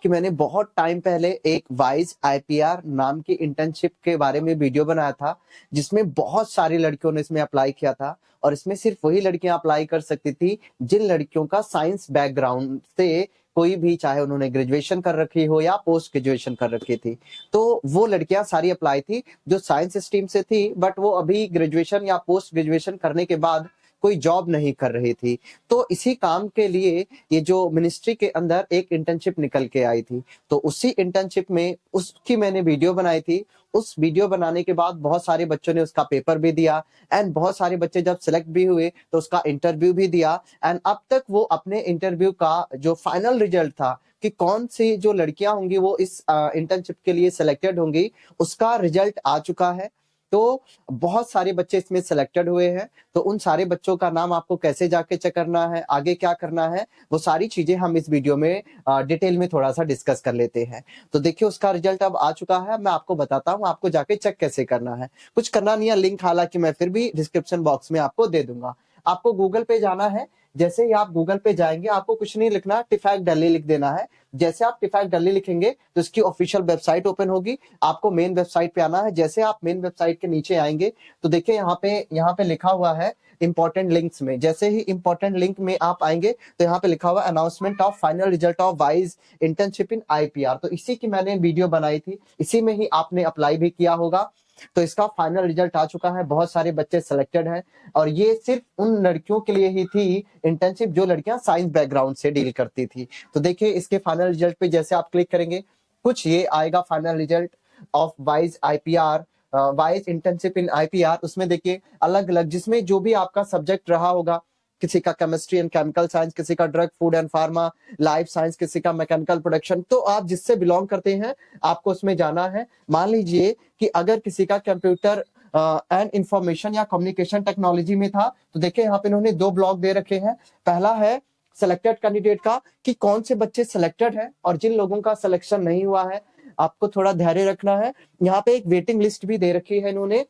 कि मैंने बहुत टाइम पहले एक वाइज आईपीआर नाम की इंटर्नशिप के बारे में वीडियो बनाया था, जिसमें बहुत सारी लड़कियों ने इसमें अप्लाई किया था। और इसमें सिर्फ वही लड़कियां अप्लाई कर सकती थी जिन लड़कियों का साइंस बैकग्राउंड से कोई भी, चाहे उन्होंने ग्रेजुएशन कर रखी हो या पोस्ट ग्रेजुएशन कर रखी थी, तो वो लड़कियां सारी अप्लाई थी जो साइंस स्ट्रीम से थी, बट वो अभी ग्रेजुएशन या पोस्ट ग्रेजुएशन करने के बाद कोई जॉब नहीं कर रही थी। तो इसी काम के लिए ये जो मिनिस्ट्री के अंदर एक इंटर्नशिप निकल के आई थी, तो उसी इंटर्नशिप में उसकी मैंने वीडियो बनाई थी। उस वीडियो बनाने के बाद बहुत सारे बच्चों ने उसका पेपर भी दिया, एंड बहुत सारे बच्चे जब सिलेक्ट भी हुए तो उसका इंटरव्यू भी दिया। एंड अब तक वो अपने इंटरव्यू का जो फाइनल रिजल्ट था कि कौन सी जो लड़कियां होंगी वो इस इंटर्नशिप के लिए सिलेक्टेड होंगी, उसका रिजल्ट आ चुका है। तो बहुत सारे बच्चे इसमें सिलेक्टेड हुए हैं। तो उन सारे बच्चों का नाम आपको कैसे जाके चेक करना है, आगे क्या करना है, वो सारी चीजें हम इस वीडियो में डिटेल में थोड़ा सा डिस्कस कर लेते हैं। तो देखिए उसका रिजल्ट अब आ चुका है, मैं आपको बताता हूँ आपको जाके चेक कैसे करना है। कुछ करना नहीं है, लिंक हालांकि मैं फिर भी डिस्क्रिप्शन बॉक्स में आपको दे दूंगा। आपको गूगल पे जाना है। जैसे ही आप गूगल पे जाएंगे आपको कुछ नहीं लिखना, टिफैक दिल्ली लिख देना है। जैसे आप टिफैक दिल्ली लिखेंगे तो इसकी ऑफिशियल वेबसाइट ओपन होगी। आपको मेन वेबसाइट पे आना है। जैसे आप मेन वेबसाइट के नीचे आएंगे तो देखिए यहाँ पे लिखा हुआ है इंपॉर्टेंट लिंक्स में। जैसे ही इंपॉर्टेंट लिंक में आप आएंगे तो यहाँ पे लिखा हुआ announcement of final result of wise internship in IPR. तो इसी की मैंने वीडियो बनाई थी, इसी में ही आपने अप्लाई भी किया होगा। तो इसका फाइनल रिजल्ट आ चुका है, बहुत सारे बच्चे सिलेक्टेड हैं। और ये सिर्फ उन लड़कियों के लिए ही थी इंटर्नशिप जो लड़कियां साइंस बैकग्राउंड से डील करती थी। तो देखिए इसके फाइनल रिजल्ट पे जैसे आप क्लिक करेंगे कुछ ये आएगा, final result of wise IPR, wise internship in IPR. उसमें देखिए अलग अलग, जिसमें जो भी आपका सब्जेक्ट रहा होगा, किसी का केमिस्ट्री एंड केमिकल साइंस, किसी का drug food and pharma, life science, किसी का मैकेनिकल प्रोडक्शन। तो आप जिससे बिलोंग करते हैं आपको उसमें जाना है। मान लीजिए कि अगर किसी का कंप्यूटर एंड इंफॉर्मेशन या कम्युनिकेशन टेक्नोलॉजी में था, तो देखिए यहाँ पे इन्होंने दो ब्लॉक दे रखे हैं। पहला है सिलेक्टेड कैंडिडेट का कि कौन से बच्चे सिलेक्टेड हैं, और जिन लोगों का सिलेक्शन नहीं हुआ है आपको थोड़ा धैर्य रखना है। यहाँ पे एक वेटिंग लिस्ट भी दे रखी है इन्होंने।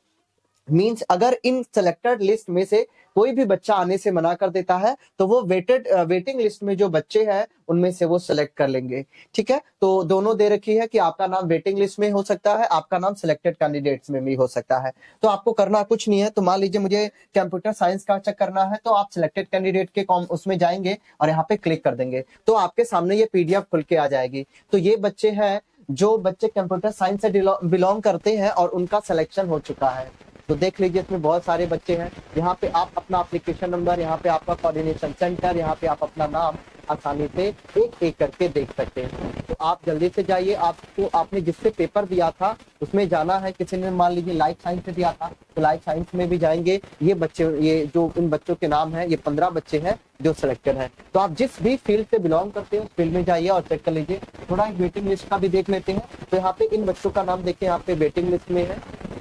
मींस अगर इन सिलेक्टेड लिस्ट में से कोई भी बच्चा आने से मना कर देता है तो वो वेटिंग लिस्ट में जो बच्चे हैं उनमें से वो सिलेक्ट कर लेंगे। ठीक है, तो दोनों दे रखी है कि आपका नाम वेटिंग लिस्ट में हो सकता है, आपका नाम सिलेक्टेड कैंडिडेट्स में भी हो सकता है। तो आपको करना कुछ नहीं है। तो मान लीजिए मुझे कंप्यूटर साइंस का चेक करना है, तो आप सिलेक्टेड कैंडिडेट के उसमें जाएंगे और यहाँ पे क्लिक कर देंगे तो आपके सामने ये पीडीएफ खुल के आ जाएगी। तो ये बच्चे हैं जो बच्चे कंप्यूटर साइंस से बिलोंग करते हैं और उनका सिलेक्शन हो चुका है। तो देख लीजिए इसमें बहुत सारे बच्चे हैं। यहाँ पे आप अपना एप्लीकेशन नंबर, यहाँ पे आपका कोऑर्डिनेशन सेंटर, यहाँ पे आप अपना नाम आसानी से एक एक करके देख सकते हैं। तो आप जल्दी से जाइए। आपको आपने जिससे पेपर दिया था उसमें जाना है। किसी ने मान लीजिए लाइफ साइंस से दिया था तो लाइफ साइंस में भी जाएंगे। ये बच्चे, ये जो इन बच्चों के नाम है, ये 15 बच्चे हैं जो सिलेक्टेड है। तो आप जिस भी फील्ड से बिलोंग करते हैं उस फील्ड में जाइए और चेक कर लीजिए। थोड़ा एक वेटिंग लिस्ट का भी देख लेते हैं। तो यहाँ पे इन बच्चों का नाम देखिए, यहाँ पे वेटिंग लिस्ट में है।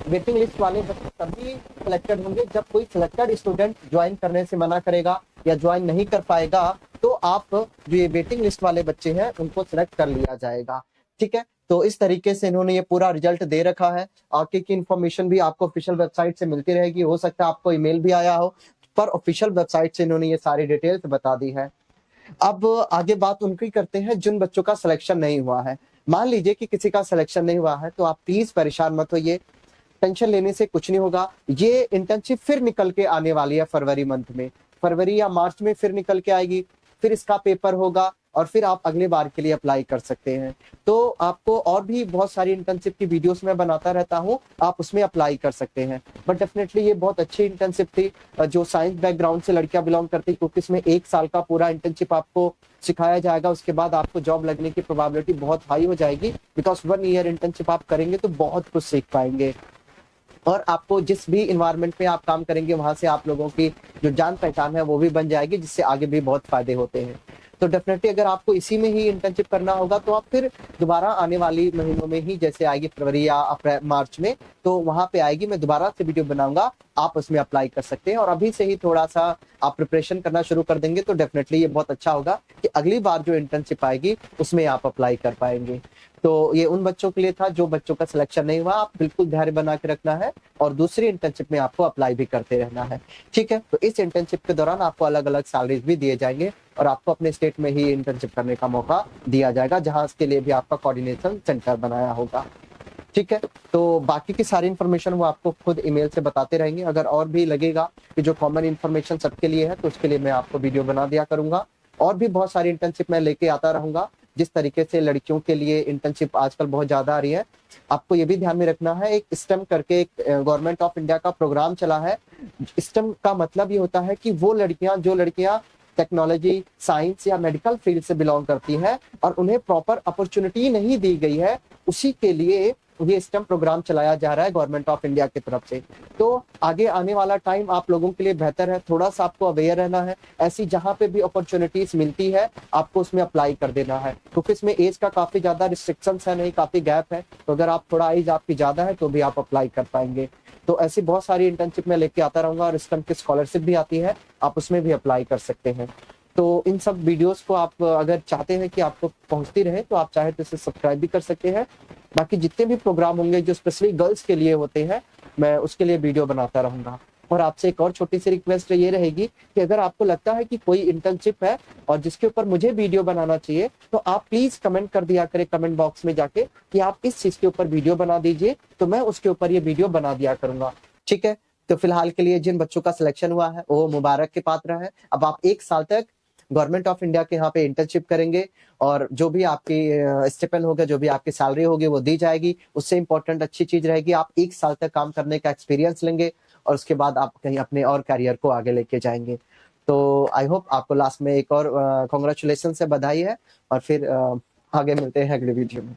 वेटिंग लिस्ट वाले बच्चे तभी सिलेक्टेड होंगे जब कोई सिलेक्टेड स्टूडेंट ज्वाइन करने से मना करेगा या ज्वाइन नहीं कर पाएगा, तो आप जो ये वेटिंग लिस्ट वाले बच्चे हैं उनको सिलेक्ट कर लिया जाएगा। ठीक है, तो इस तरीके से इन्होंने ये पूरा रिजल्ट दे रखा है। आगे की इन्फॉर्मेशन भी आपको ऑफिशियल वेबसाइट से मिलती रहेगी। हो सकता है आपको ईमेल भी आया हो, पर ऑफिशियल वेबसाइट से इन्होंने ये सारी डिटेल्स बता दी है। अब आगे बात उनकी करते हैं जिन बच्चों का सिलेक्शन नहीं हुआ है। मान लीजिए कि किसी का सिलेक्शन नहीं हुआ है तो आप प्लीज परेशान मत होइए, टेंशन लेने से कुछ नहीं होगा। ये इंटर्नशिप फिर निकल के आने वाली है फरवरी मंथ में, फरवरी या मार्च में फिर निकल के आएगी। फिर इसका पेपर होगा और फिर आप अगले बार के लिए अप्लाई कर सकते हैं। तो आपको और भी बहुत सारी इंटर्नशिप की वीडियोस मैं बनाता रहता हूं, आप उसमें अप्लाई कर सकते हैं। बट डेफिनेटली ये बहुत अच्छी इंटर्नशिप थी जो साइंस बैकग्राउंड से लड़कियां बिलोंग करती, क्योंकि इसमें 1 साल का पूरा इंटर्नशिप आपको सिखाया जाएगा। उसके बाद आपको जॉब लगने की प्रोबेबिलिटी बहुत हाई हो जाएगी, बिकॉज 1 ईयर इंटर्नशिप आप करेंगे तो बहुत कुछ सीख पाएंगे। और आपको जिस भी इन्वायरमेंट में आप काम करेंगे वहां से आप लोगों की जो जान पहचान है वो भी बन जाएगी, जिससे आगे भी बहुत फायदे होते हैं। तो डेफिनेटली अगर आपको इसी में ही इंटर्नशिप करना होगा तो आप फिर दोबारा आने वाली महीनों में ही, जैसे आएगी फरवरी या अप्रैल मार्च में, तो वहां पे आएगी, मैं दोबारा से वीडियो बनाऊंगा, आप उसमें अप्लाई कर सकते हैं। और अभी से ही थोड़ा सा आप प्रिपरेशन करना शुरू कर देंगे तो डेफिनेटली ये बहुत अच्छा होगा कि अगली बार जो इंटर्नशिप आएगी उसमें आप अप्लाई कर पाएंगे। तो ये उन बच्चों के लिए था जो बच्चों का सिलेक्शन नहीं हुआ। आप बिल्कुल धैर्य बना के रखना है और दूसरी इंटर्नशिप में आपको अप्लाई भी करते रहना है। ठीक है, तो इस इंटर्नशिप के दौरान आपको अलग अलग सैलरीज भी दिए जाएंगे और आपको अपने स्टेट में ही इंटर्नशिप करने का मौका दिया जाएगा, जहां इसके लिए भी आपका कोऑर्डिनेशन सेंटर बनाया होगा। ठीक है, तो बाकी की सारी इन्फॉर्मेशन वो आपको खुद ईमेल से बताते रहेंगे। अगर और भी लगेगा कि जो कॉमन इन्फॉर्मेशन सबके लिए है, तो उसके लिए मैं आपको वीडियो बना दिया करूंगा। और भी बहुत सारी इंटर्नशिप मैं लेके आता रहूंगा। जिस तरीके से लड़कियों के लिए इंटर्नशिप आजकल बहुत ज्यादा आ रही है, आपको ये भी ध्यान में रखना है, एक स्टेम करके एक गवर्नमेंट ऑफ इंडिया का प्रोग्राम चला है। स्टेम का मतलब ये होता है कि वो लड़कियां जो लड़कियां टेक्नोलॉजी, साइंस या मेडिकल फील्ड से बिलोंग करती है और उन्हें प्रॉपर अपॉर्चुनिटी नहीं दी गई है, उसी के लिए ये स्टेम प्रोग्राम चलाया जा रहा है गवर्नमेंट ऑफ इंडिया की तरफ से। तो आगे आने वाला टाइम आप लोगों के लिए बेहतर है, थोड़ा सा आपको अवेयर रहना है। ऐसी जहां पे भी अपॉर्चुनिटीज मिलती है आपको उसमें अप्लाई कर देना है, क्योंकि इसमें एज का काफी ज्यादा रिस्ट्रिक्शंस है, नहीं काफी गैप है। तो अगर आप थोड़ा एज आपकी ज्यादा है तो भी आप अप्लाई कर पाएंगे। तो ऐसी बहुत सारी इंटर्नशिप में लेके आता रहूंगा और स्टेम की स्कॉलरशिप भी आती है, आप उसमें भी अप्लाई कर सकते हैं। तो इन सब वीडियोस को आप अगर चाहते हैं कि आपको पहुंचती रहे तो आप चाहे तो इसे सब्सक्राइब भी कर सकते हैं। बाकी जितने भी प्रोग्राम होंगे जो स्पेशली गर्ल्स के लिए होते हैं, मैं उसके लिए वीडियो बनाता रहूंगा। और आपसे एक और छोटी सी रिक्वेस्ट ये रहेगी कि अगर आपको लगता है कि कोई इंटर्नशिप है और जिसके ऊपर मुझे वीडियो बनाना चाहिए, तो आप प्लीज कमेंट कर दिया करें कमेंट बॉक्स में जाके कि आप इस चीज के ऊपर वीडियो बना दीजिए, तो मैं उसके ऊपर ये वीडियो बना दिया करूंगा। ठीक है, तो फिलहाल के लिए जिन बच्चों का सिलेक्शन हुआ है वो मुबारक के पात्र है। अब आप 1 साल तक गवर्नमेंट ऑफ इंडिया के यहाँ पे इंटर्नशिप करेंगे और जो भी आपकी स्टिपेंड होगा, जो भी आपकी सैलरी होगी वो दी जाएगी। उससे इंपॉर्टेंट अच्छी चीज रहेगी आप 1 साल तक काम करने का एक्सपीरियंस लेंगे और उसके बाद आप कहीं अपने और करियर को आगे लेके जाएंगे। तो आई होप आपको लास्ट में एक और कॉन्ग्रेचुलेशन से बधाई है और फिर आगे मिलते हैं अगले वीडियो में।